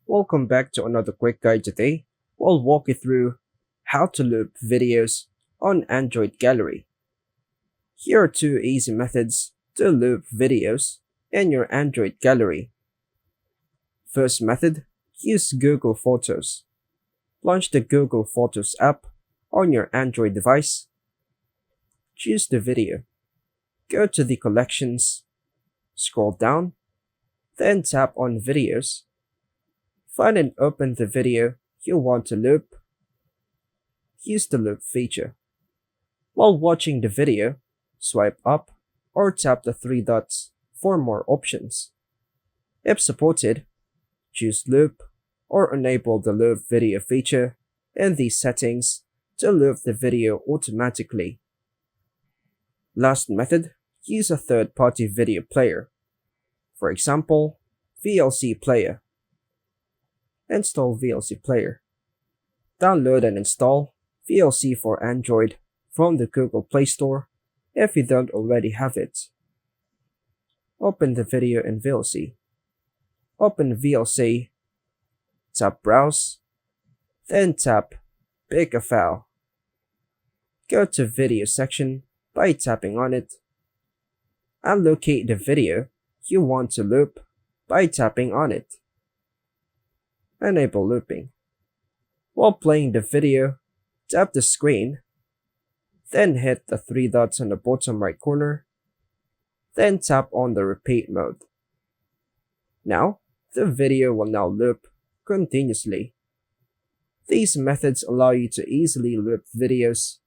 Welcome back to another quick guide today. We'll walk you through how to loop videos on Android Gallery. Here are two easy methods to loop videos in your Android Gallery. First method, use Google Photos. Launch the Google Photos app on your Android device. Choose the video. Go to the collections, scroll down, then tap on Videos. Find and open the video you want to loop. Use the loop feature. While watching the video, swipe up or tap the three dots for more options. If supported, choose loop or enable the loop video feature in the settings to loop the video automatically. Last method, use a third-party video player. For example, VLC Player. Install VLC Player. Download and install VLC for Android from the Google Play Store if you don't already have it. Open the video in VLC. Open VLC, tap Browse, then tap Pick a File. Go to Video section by tapping on it, and locate the video you want to loop by tapping on it. Enable looping. While playing the video, tap the screen, then hit the three dots on the bottom right corner, then tap on the repeat mode. Now, the video will now loop continuously. These methods allow you to easily loop videos,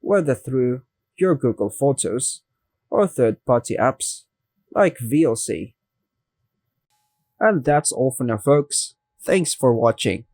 whether through your Google Photos or third-party apps like VLC. And that's all for now, folks. Thanks for watching.